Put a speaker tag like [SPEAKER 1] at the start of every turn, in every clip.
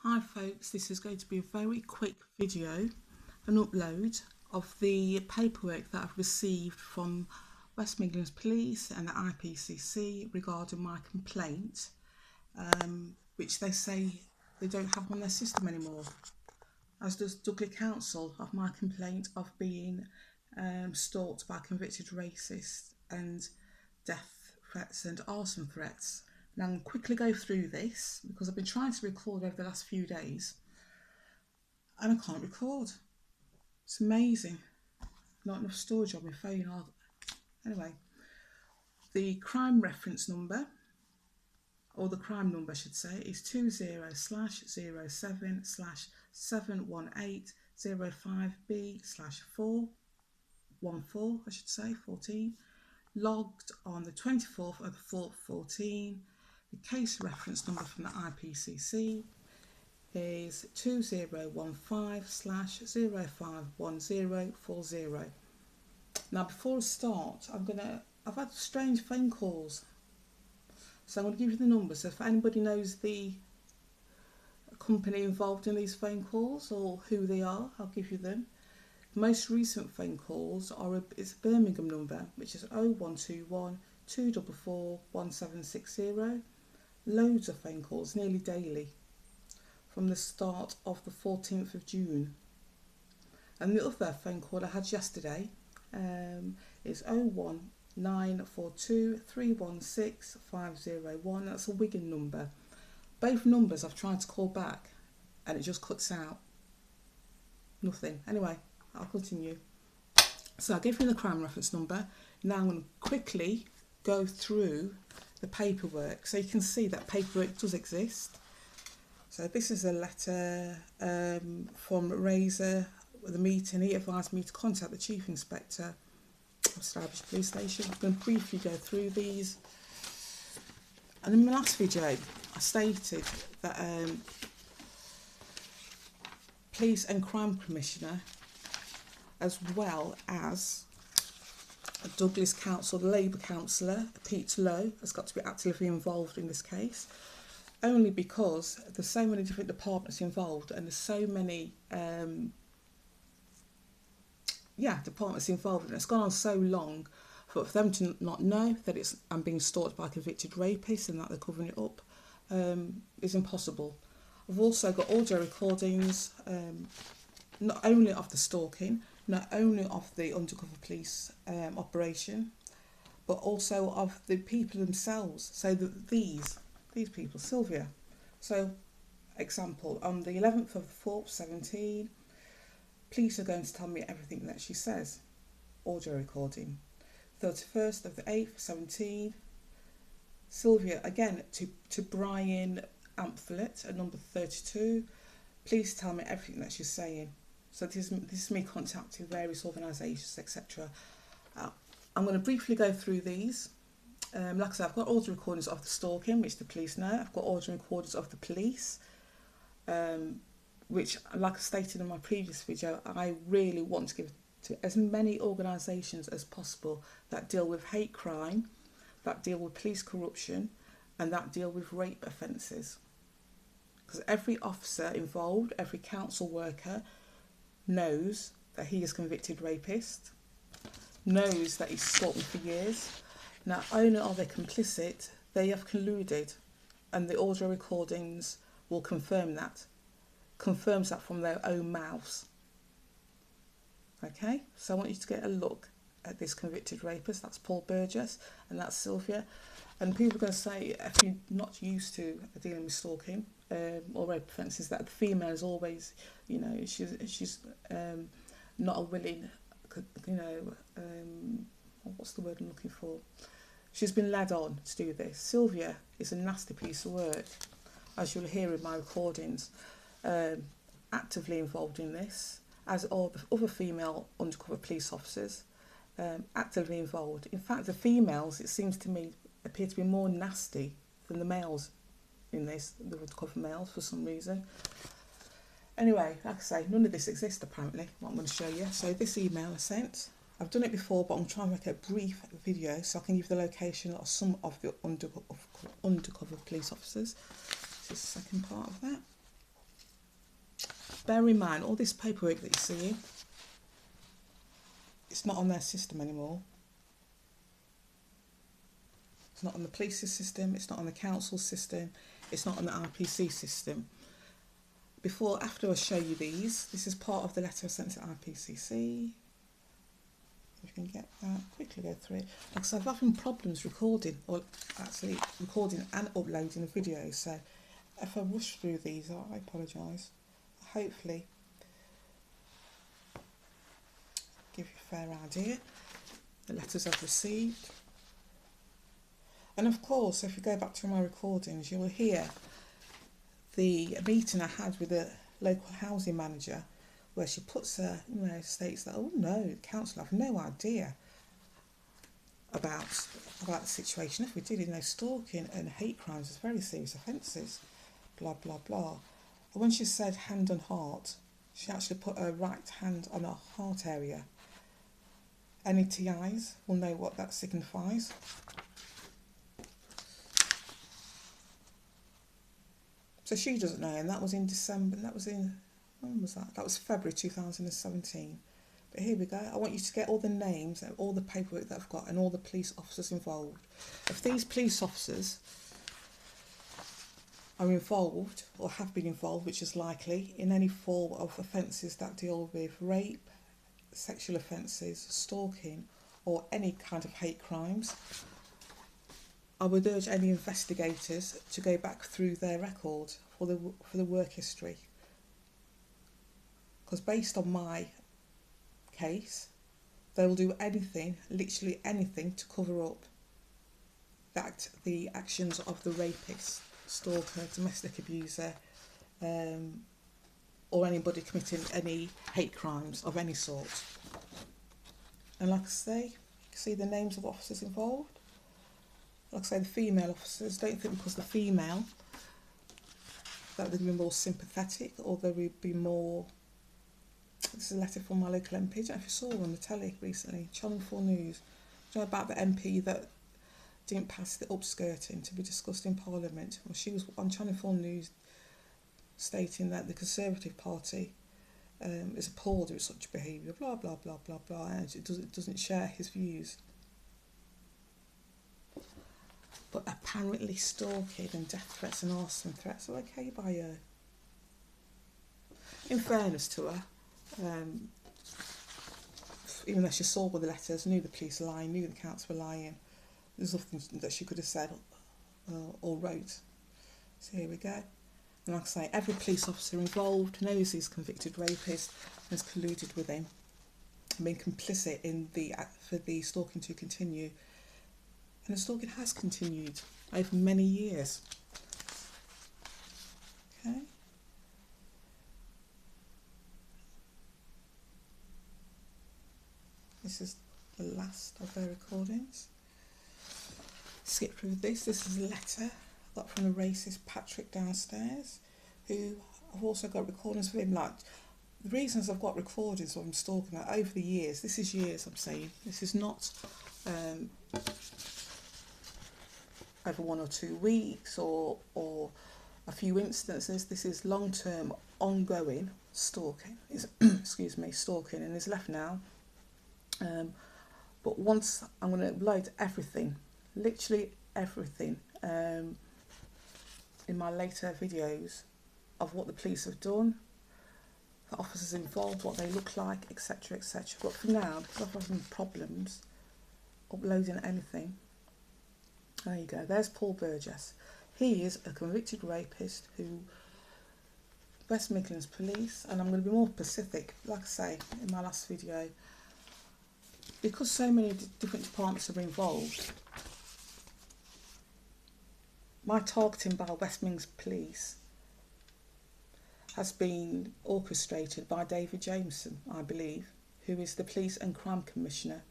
[SPEAKER 1] Hi folks, this is going to be a very quick video, an upload of the paperwork that I've received from West Midlands Police and the IPCC regarding my complaint, which they say they don't have on their system anymore, as does Dudley Council, of my complaint of being stalked by convicted racists and death threats and arson threats. Now I'm going to quickly go through this because I've been trying to record over the last few days and I can't record. It's amazing. Not enough storage on my phone. Anyway, the crime reference number, or the crime number I should say, is 20/07/71805B/414, I should say, 14, logged on the 24th of the 4th, 14. The case reference number from the IPCC is 2015/051040. Now before I start, I've had strange phone calls. So I'm going to give you the number. So if anybody knows the company involved in these phone calls or who they are, I'll give you them. The most recent phone calls it's a Birmingham number, which is 0121 244 1760. Loads of phone calls, nearly daily, from the start of the 14th of June. And the other phone call I had yesterday is 01942 316 501. That's a Wigan number. Both numbers I've tried to call back and it just cuts out. Nothing. Anyway, I'll continue. So I'll give you the crime reference number. Now I'm going to quickly go through the paperwork so you can see that paperwork does exist. So this is a letter from Razor with a meeting. He advised me to contact the Chief Inspector of Stourbridge Police Station. I'm going to briefly go through these. And in my last video I stated that Police and Crime Commissioner, as well as Douglas Council, the Labour Councillor, Pete Lowe, has got to be actively involved in this case, only because there's so many different departments involved and there's so many departments involved, and it's gone on so long for them to not know that I'm being stalked by convicted rapists and that they're covering it up is impossible. I've also got audio recordings, not only of the stalking, not only of the undercover police operation, but also of the people themselves. So that these people, Sylvia. So, example, on the 11th of the 4th, 17, police are going to tell me everything that she says. Audio recording. 31st of the 8th, 17, Sylvia, again, to Brian Amphlett at number 32, please tell me everything that she's saying. So this is me contacting various organisations, etc. I'm going to briefly go through these. Like I said, I've got audio recordings of the stalking, which the police know. I've got audio recordings of the police, which, like I stated in my previous video, I really want to give to as many organisations as possible that deal with hate crime, that deal with police corruption, and that deal with rape offences. Because every officer involved, every council worker knows that he is a convicted rapist, knows that he's stalked me for years. Not only are they complicit, they have colluded, and the audio recordings will confirm that. Confirms that from their own mouths. Okay, so I want you to get a look at this convicted rapist. That's Paul Burgess, and that's Sylvia. And people are going to say, if you're not used to dealing with stalking or rape offences, that the female is always, she's not a willing, what's the word I'm looking for? She's been led on to do this. Sylvia is a nasty piece of work, as you'll hear in my recordings, actively involved in this, as are the other female undercover police officers, actively involved. In fact, the females, it seems to me, appear to be more nasty than the males in this, the undercover males, for some reason. Anyway, like I say, none of this exists apparently, what I'm going to show you. So this email I sent, I've done it before, but I'm trying to make a brief video so I can give the location of some of the undercover police officers. This is the second part of that. bear in mind, all this paperwork that you're seeing, it's not on their system anymore. It's not on the police's system, it's not on the council's system, it's not on the IPC system. After I show you these, this is part of the letter I sent to IPCC. If you can get that, quickly go through it. Like I said, I'm having problems recording, or actually recording and uploading the videos, so if I rush through these, I apologise. Hopefully give you a fair idea. The letters I've received. And of course, if you go back to my recordings, you'll hear the meeting I had with the local housing manager, where she puts her, states that, oh no, the council have no idea about the situation. If we did, stalking and hate crimes is very serious offences, blah, blah, blah. And when she said hand on heart, she actually put her right hand on her heart area. Any TIs will know what that signifies. So she doesn't know, and that was in December, and that was in, when was that? That was February 2017. But here we go. I want you to get all the names and all the paperwork that I've got and all the police officers involved. If these police officers are involved or have been involved, which is likely, in any form of offences that deal with rape, sexual offences, stalking, or any kind of hate crimes, I would urge any investigators to go back through their record for the work history. Because based on my case, they will do anything, literally anything, to cover up the actions of the rapist, stalker, domestic abuser, or anybody committing any hate crimes of any sort. And like I say, you can see the names of officers involved. Like I say, the female officers, don't think because the female that they'd be more sympathetic, or they would be more. This is a letter from my local MP. I don't know if you saw on the telly recently, Channel 4 News. Do you know about the MP that didn't pass the upskirting to be discussed in Parliament? Well, she was on Channel 4 News stating that the Conservative Party is appalled with such behaviour, blah, blah, blah, blah, blah, and it doesn't share his views. But apparently stalking and death threats and arson threats are okay by her. In fairness to her, even though she saw all the letters, knew the police were lying, knew the council were lying, there's nothing that she could have said or wrote. So here we go. And like I say, every police officer involved knows he's a convicted rapist and has colluded with him and been complicit for the stalking to continue. And the stalking has continued over many years. Okay. This is the last of their recordings. Skip through this. This is a letter I got from the racist Patrick downstairs, who I've also got recordings of him. Like, the reasons I've got recordings of him stalking her over the years, this is years I'm saying, this is not over 1 or 2 weeks or a few instances. This is long-term, ongoing stalking. Excuse me, stalking, and is left now. But once I'm going to upload everything, literally everything, in my later videos of what the police have done, the officers involved, what they look like, etc, etc. But for now, because I'm having problems uploading anything, there you go, there's Paul Burgess. He is a convicted rapist who, West Midlands Police, and I'm going to be more specific, like I say in my last video, because so many different departments are involved. My targeting by West Midlands Police has been orchestrated by David Jameson, I believe, who is the Police and Crime Commissioner.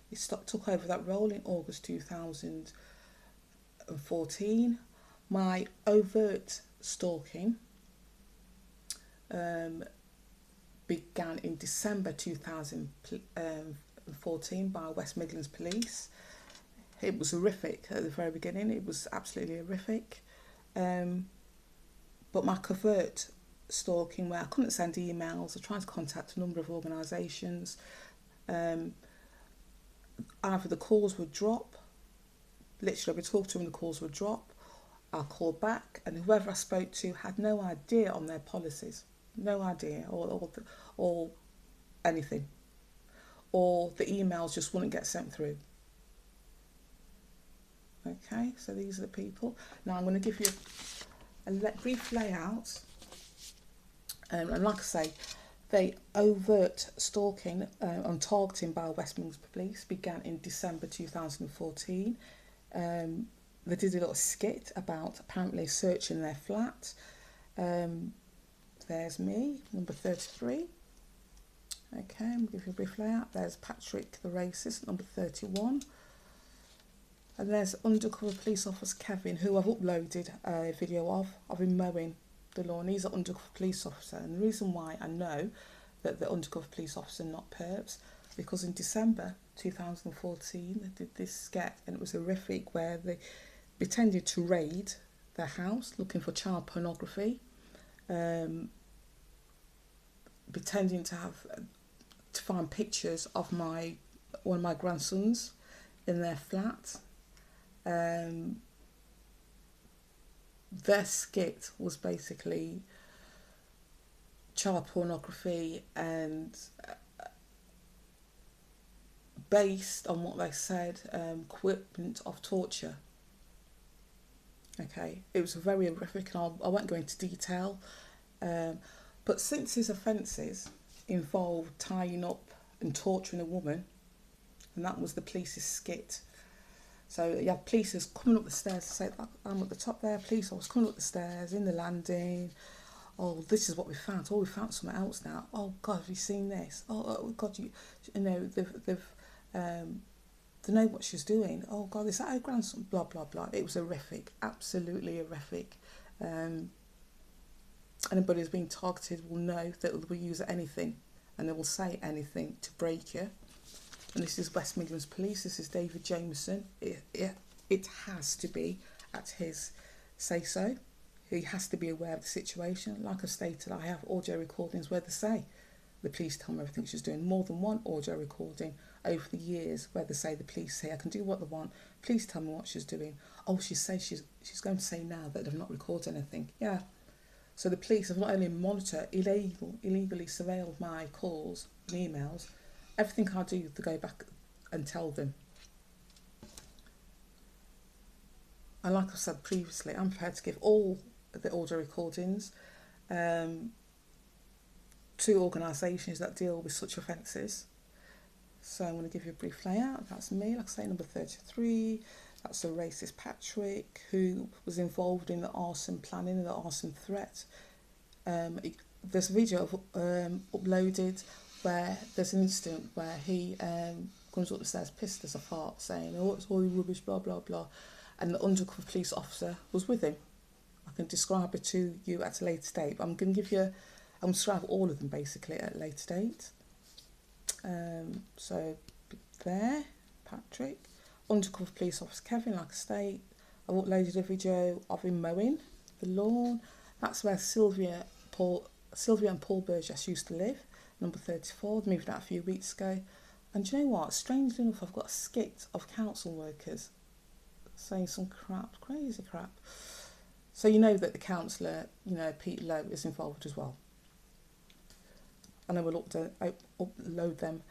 [SPEAKER 1] He took over that role in August 2014. My overt stalking began in December 2014 by West Midlands Police. It was horrific at the very beginning. It was absolutely horrific. But my covert stalking where I couldn't send emails. I tried to contact a number of organisations. Either the calls would drop, literally I would talk to them, the calls would drop, I'll call back, and whoever I spoke to had no idea on their policies, no idea, or anything, or the emails just wouldn't get sent through. Okay, so these are the people. Now I'm going to give you a brief layout, and like I say, the overt stalking and targeting by West Midlands Police began in December 2014. They did a little skit about apparently searching their flat. There's me, number 33. Okay, I'm going to give you a brief layout. There's Patrick the racist, number 31. And there's undercover police officer Kevin, who I've uploaded a video of him mowing the lawn. He's an undercover police officer, and the reason why I know that the undercover police officer, not perps, because in December 2014 they did this sketch, and it was horrific, where they pretended to raid their house looking for child pornography, pretending to find pictures of one of my grandsons in their flat. Their skit was basically child pornography, and based on what they said, equipment of torture. Okay, it was very horrific, and I won't go into detail, but since his offences involved tying up and torturing a woman, and that was the police's skit. So you have police coming up the stairs to say, I'm at the top there, police, I was coming up the stairs, in the landing, oh, this is what we found, oh, we found something else now, oh God, have you seen this, oh God, you know, they know what she's doing, oh God, is that her grandson, blah, blah, blah. It was horrific, absolutely horrific. Anybody who's being targeted will know that they will use anything, and they will say anything to break you. And this is West Midlands Police, this is David Jameson. It has to be at his say-so. He has to be aware of the situation. Like I stated, I have audio recordings where they say the police tell me everything she's doing. More than one audio recording over the years where they say, the police say I can do what they want, please tell me what she's doing. Oh, she says she's going to say now that they've not recorded anything. Yeah. So the police have not only monitored, illegally surveilled my calls and emails, everything I do to go back and tell them. And like I said previously, I'm prepared to give all the audio recordings to organisations that deal with such offences. So I'm going to give you a brief layout. That's me, like I say, number 33. That's the racist Patrick, who was involved in the arson planning and the arson threat. There's a video uploaded where there's an incident where he comes up the stairs pissed as a fart, saying, oh, it's all rubbish, blah, blah, blah. And the undercover police officer was with him. I can describe it to you at a later date, but I'm going to describe all of them basically at a later date. So there, Patrick. Undercover police officer Kevin, like I say, I've uploaded a video of him mowing the lawn. That's where Sylvia and Paul Burgess used to live, number 34. They moved out a few weeks ago. And do you know what? Strangely enough, I've got a skit of council workers saying some crap, crazy crap. So you know that the councillor, Pete Lowe, is involved as well. And I will upload them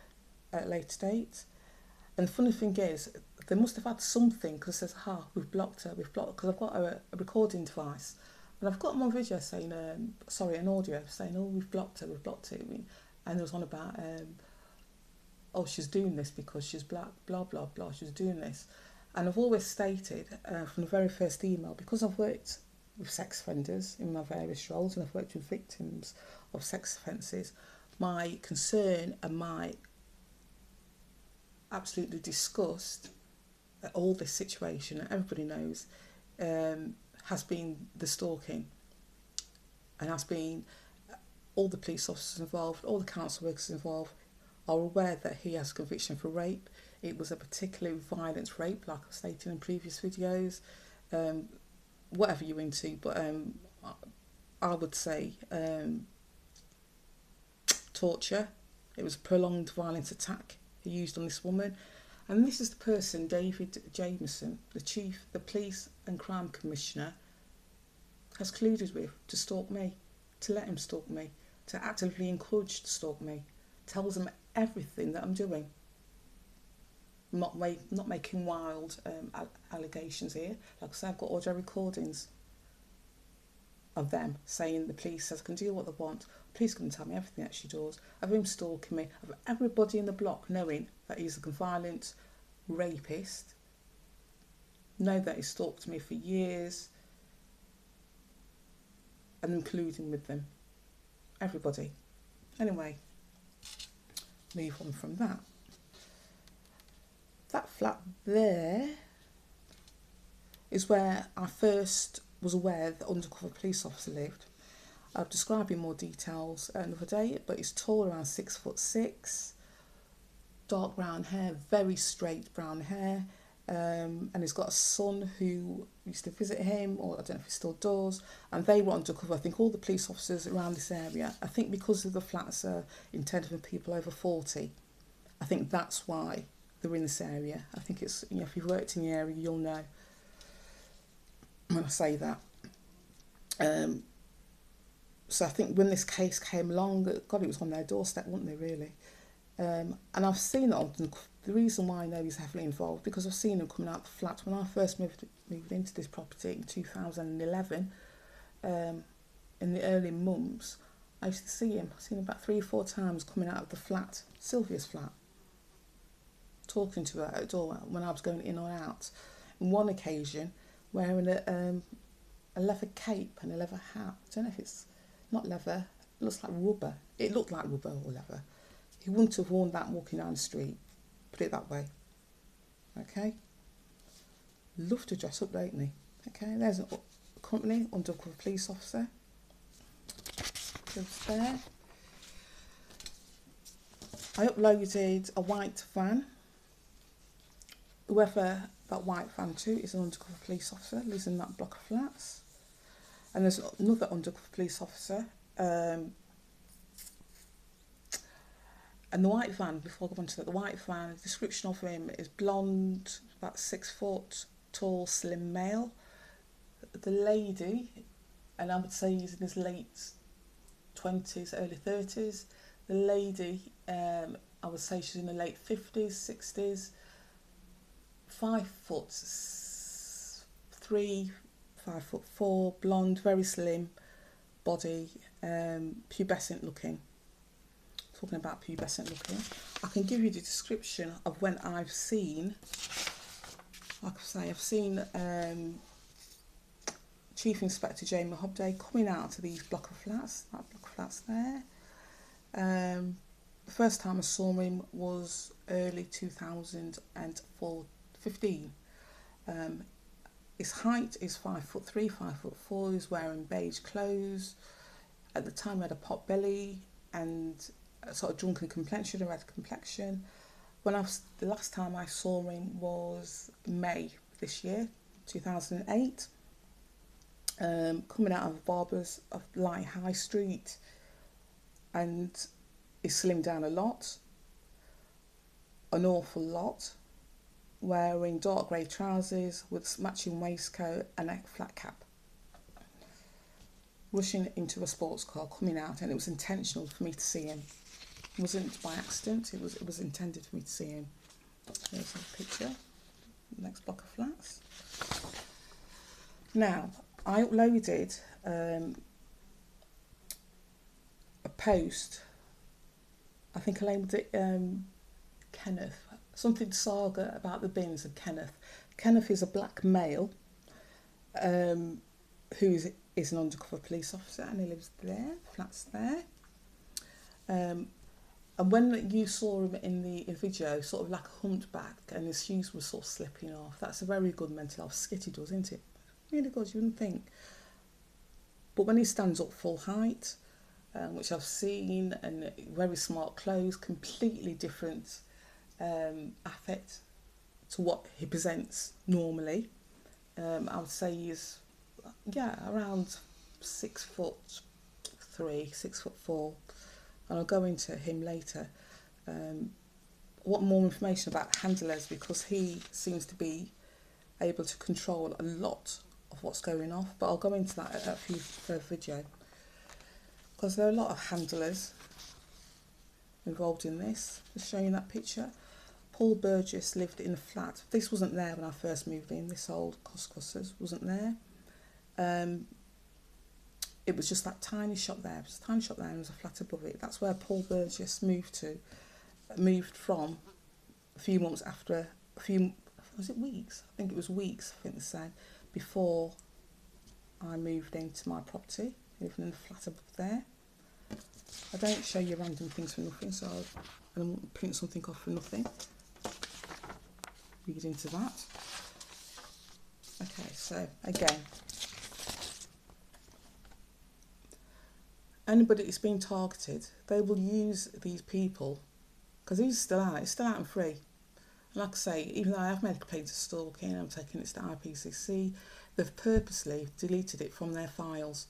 [SPEAKER 1] at a later date. And the funny thing is, they must have had something, because it says, we've blocked her, because I've got a recording device. And I've got my video saying, an audio saying, oh, we've blocked it. And it was on about, oh, she's doing this because she's black, blah, blah, blah, she's doing this. And I've always stated from the very first email, because I've worked with sex offenders in my various roles, and I've worked with victims of sex offences, my concern and my absolutely disgust at all this situation, and everybody knows, has been the stalking, and has been all the police officers involved, all the council workers involved are aware that he has a conviction for rape. It was a particularly violent rape, like I've stated in previous videos. Whatever you're into, but I would say, torture. It was a prolonged violent attack he used on this woman. And this is the person, David Jameson, the police and crime commissioner, has colluded with to stalk me, to let him stalk me, to actively encourage to stalk me, tells him everything that I'm doing. I'm not making wild allegations here. Like I said, I've got audio recordings of them saying the police says I can do what they want. Police can tell me everything that she does. Of him stalking me, of everybody in the block knowing that he's a violent rapist, know that he stalked me for years, and including with them. Everybody. Anyway, move on from that. That flat there is where I first was aware the undercover police officer lived. I'll describe in more details another day, but he's tall, around 6'6", dark brown hair, very straight brown hair, and he's got a son who used to visit him, or I don't know if he still does, and they were undercover. I think all the police officers around this area, I think because of the flats are intended for people over 40, I think that's why they're in this area. I think it's, you know, if you've worked in the area, you'll know when I say that. So I think when this case came along, God, it was on their doorstep, wasn't they, really? And I've seen that the reason why I know he's heavily involved, because I've seen him coming out the flat. When I first moved into this property in 2011, in the early months, I used to see him. I've seen him about 3 or 4 times coming out of the flat, Sylvia's flat, talking to her at the door when I was going in or out. On one occasion, wearing a leather cape and a leather hat. I don't know if it's not leather, it looks like rubber. It looked like rubber or leather. He wouldn't have worn that walking down the street, put it that way. Okay? Love to dress up, don't they? Okay, there's a company, undercover police officer. Goes there. I uploaded a white van. Whoever that white van to is an undercover police officer, lives in that block of flats. And there's another undercover police officer. And the white van, before I go on to that, the white van, the description of him is blonde, about 6 foot, tall, slim male. The lady, and I would say he's in his late 20s, early 30s. The lady, I would say she's in the late 50s, 60s. 5'3", 5'4", blonde, very slim body, pubescent looking. Talking about pubescent looking, I can give you the description of when I've seen, like I say, I've seen Chief Inspector Jamie Hobday coming out to these block of flats, that block of flats there. The first time I saw him was early 2015. His height is 5'3", 5'4". He's wearing beige clothes. At the time, he had a pot belly and a sort of drunken complexion, a red complexion. The last time I saw him was May this year, 2008. Coming out of Barbers of Light High Street, and he slimmed down a lot, an awful lot, wearing dark grey trousers with matching waistcoat and a flat cap. Rushing into a sports car, coming out, and it was intentional for me to see him. It wasn't by accident, it was intended for me to see him. There's a picture, next block of flats. Now, I uploaded a post, I think I labelled it Kenneth, something saga about the bins of Kenneth. Kenneth is a black male who is an undercover police officer, and he lives there, flats there. And when you saw him in the video, sort of like a humpback, and his shoes were sort of slipping off, that's a very good mental health skit he does, isn't it? Really good, you wouldn't think. But when he stands up full height, which I've seen, and very smart clothes, completely different affect to what he presents normally. I would say he's, around 6'3", 6'4", and I'll go into him later. Want more information about handlers, because he seems to be able to control a lot of what's going on, but I'll go into that at a further video, because there are a lot of handlers involved in this. Just showing that picture. Paul Burgess lived in a flat. This wasn't there when I first moved in. This old couscous wasn't there. It was just that tiny shop there. It was a tiny shop there, and there was a flat above it. That's where Paul Burgess moved from a few months after, was it weeks? I think it was weeks, I think they said, before I moved into my property, living in the flat above there. I don't show you random things for nothing, so I don't print something off for nothing. Read into that. Okay, so again, anybody that's been targeted, they will use these people, because he's still out, it's still out and free. And like I say, even though I have made a complaint to stalking, I'm taking it to the IPCC, they've purposely deleted it from their files.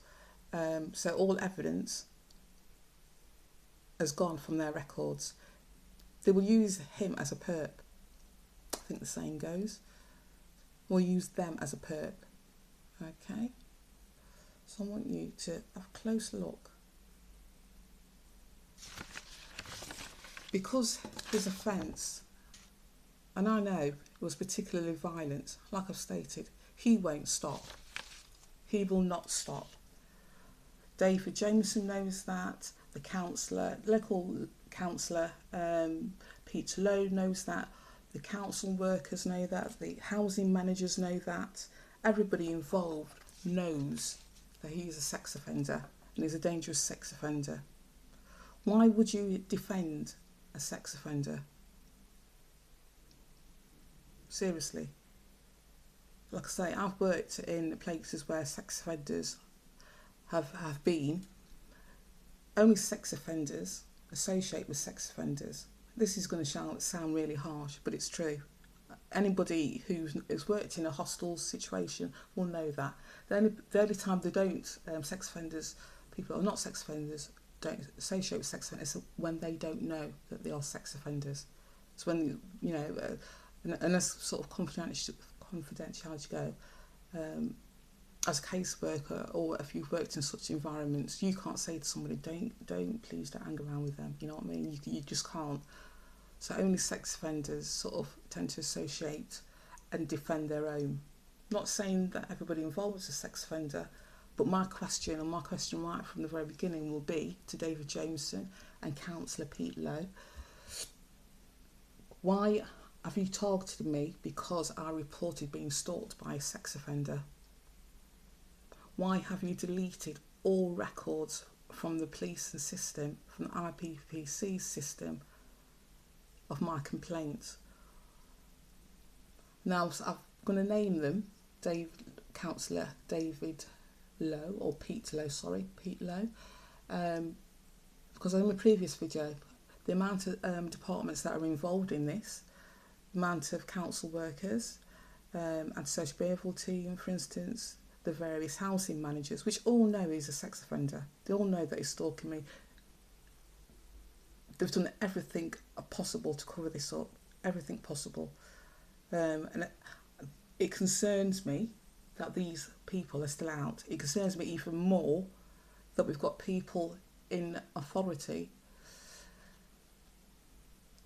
[SPEAKER 1] So all evidence has gone from their records. They will use him as a perp. I think the saying goes. We'll use them as a perp. Okay. So I want you to have a close look. Because his offence, and I know it was particularly violent, like I've stated, he won't stop. He will not stop. David Jameson knows that. The councillor, local councillor, Peter Lowe knows that. The council workers know that. The housing managers know that. Everybody involved knows that he is a sex offender and he's a dangerous sex offender. Why would you defend a sex offender? Seriously. Like I say, I've worked in places where sex offenders have been. Only sex offenders associate with sex offenders. This is going to sound really harsh, but it's true. Anybody who has worked in a hostile situation will know that. The only time they don't, sex offenders, people who are not sex offenders, don't associate with sex offenders when they don't know that they are sex offenders. It's when, you know, and as sort of confidentiality go, as a caseworker, or if you've worked in such environments, you can't say to somebody, please don't hang around with them. You know what I mean? You just can't. So only sex offenders sort of tend to associate and defend their own. Not saying that everybody involved is a sex offender, but my question, and my question right from the very beginning, will be to David Jameson and Councillor Pete Lowe. Why have you targeted me because I reported being stalked by a sex offender? Why have you deleted all records from the police system, from the IPCC system, of my complaints? Now, I'm going to name them. Councillor David Lowe, or Pete Lowe, sorry, Pete Lowe, because in my previous video, the amount of departments that are involved in this, the amount of council workers and social behavioural team, for instance, the various housing managers, which all know he's a sex offender. They all know that he's stalking me. They've done everything possible to cover this up, everything possible. And it concerns me that these people are still out. It concerns me even more that we've got people in authority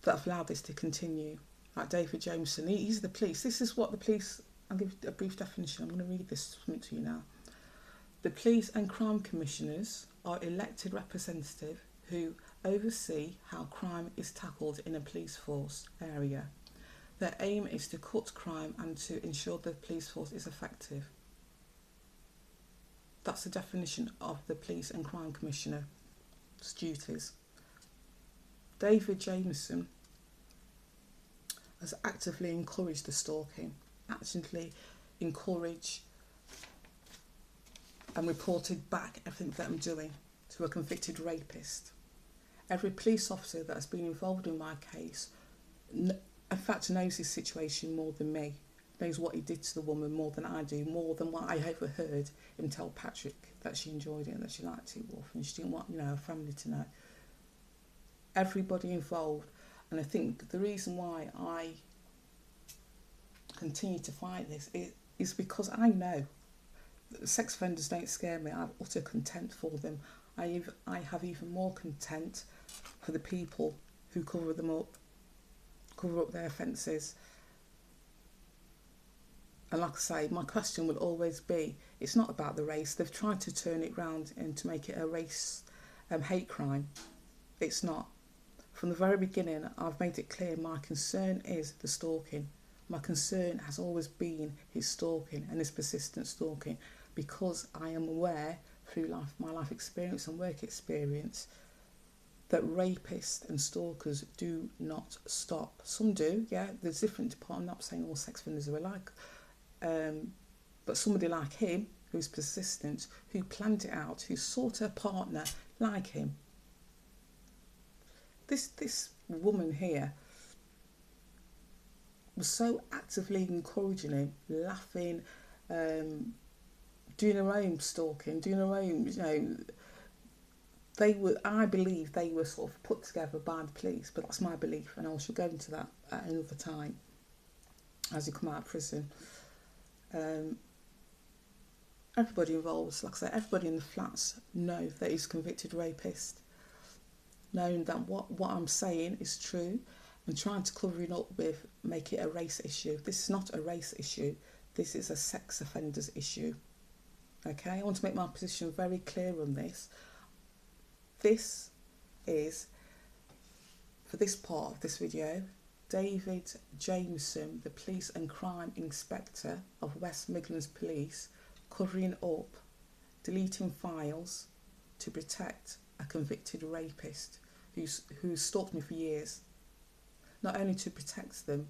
[SPEAKER 1] that have allowed this to continue. Like David Jameson, he's the police. This is what the police, I'll give a brief definition. I'm going to read this to you now. The police and crime commissioners are elected representatives who oversee how crime is tackled in a police force area. Their aim is to cut crime and to ensure the police force is effective. That's the definition of the police and crime commissioner's duties. David Jameson has actively encouraged the stalking, actively encouraged and reported back everything that I'm doing to a convicted rapist. Every police officer that has been involved in my case, in fact, knows his situation more than me. knows what he did to the woman more than I do, more than what I overheard him tell Patrick that she enjoyed it and that she liked it, Wolf, and she didn't want, you know, her family to know. Everybody involved. And I think the reason why I continue to fight this is because I know that sex offenders don't scare me. I have utter contempt for them. I have even more contempt for the people who cover up their offences. And like I say, my question will always be, it's not about the race. They've tried to turn it round and to make it a race hate crime. It's not. From the very beginning, I've made it clear my concern is the stalking. My concern has always been his stalking and his persistent stalking, because I am aware through my life experience and work experience that rapists and stalkers do not stop. Some do, yeah, there's different, I'm not saying all sex offenders are alike, but somebody like him, who's persistent, who planned it out, who sought a partner like him. This woman here was so actively encouraging him, laughing, doing her own stalking, doing her own, you know, I believe they were sort of put together by the police, but that's my belief, and I shall go into that at another time as you come out of prison. Everybody involved, like I said, everybody in the flats know that he's a convicted rapist, knowing that what I'm saying is true, and trying to cover it up with make it a race issue. This is not a race issue. This is a sex offenders issue. Okay, I want to make my position very clear on this. This is, for this part of this video, David Jameson, the Police and Crime Inspector of West Midlands Police, covering up, deleting files to protect a convicted rapist who stalked me for years. Not only to protect them,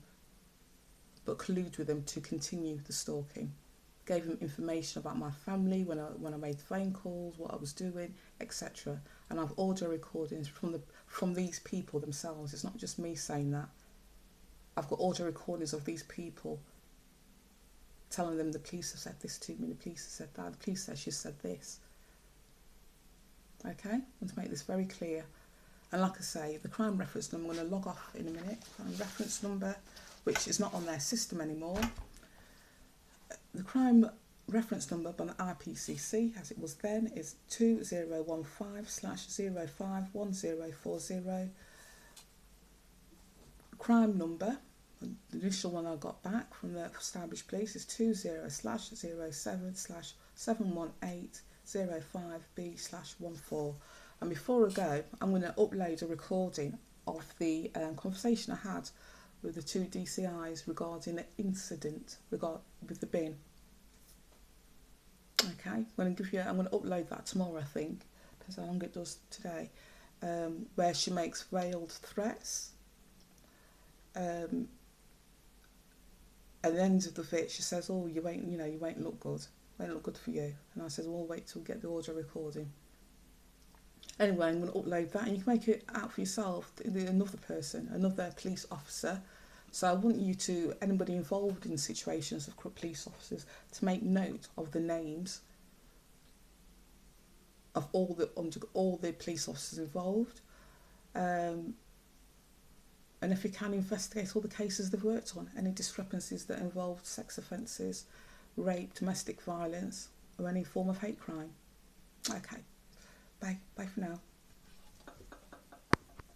[SPEAKER 1] but collude with them to continue the stalking. Gave him information about my family when I made phone calls, what I was doing, etc. And I've audio recordings from these people themselves. It's not just me saying that. I've got audio recordings of these people telling them the police have said this to me, the police have said that, the police said she said this. Okay, I want to make this very clear. And like I say, the crime reference number, I'm going to log off in a minute. Crime reference number, which is not on their system anymore. The crime reference number by the IPCC, as it was then, is 2015/051040. Crime number, the initial one I got back from the Stourbridge Police, is 20/07/71805B/14. And before I go, I'm going to upload a recording of the conversation I had with the two DCIs regarding the incident with the bin. Okay, I'm going to upload that tomorrow, I think, depends how long it does today, where she makes veiled threats. At the end of the bit, she says, "Oh, you won't look good. Won't look good for you." And I said, "Well, wait till we get the audio recording." Anyway, I'm going to upload that, and you can make it out for yourself. Another person, another police officer. So I want you to, anybody involved in situations of police officers, to make note of the names of all the police officers involved, and if you can, investigate all the cases they've worked on, any discrepancies that involved sex offences, rape, domestic violence, or any form of hate crime. Okay, bye for now.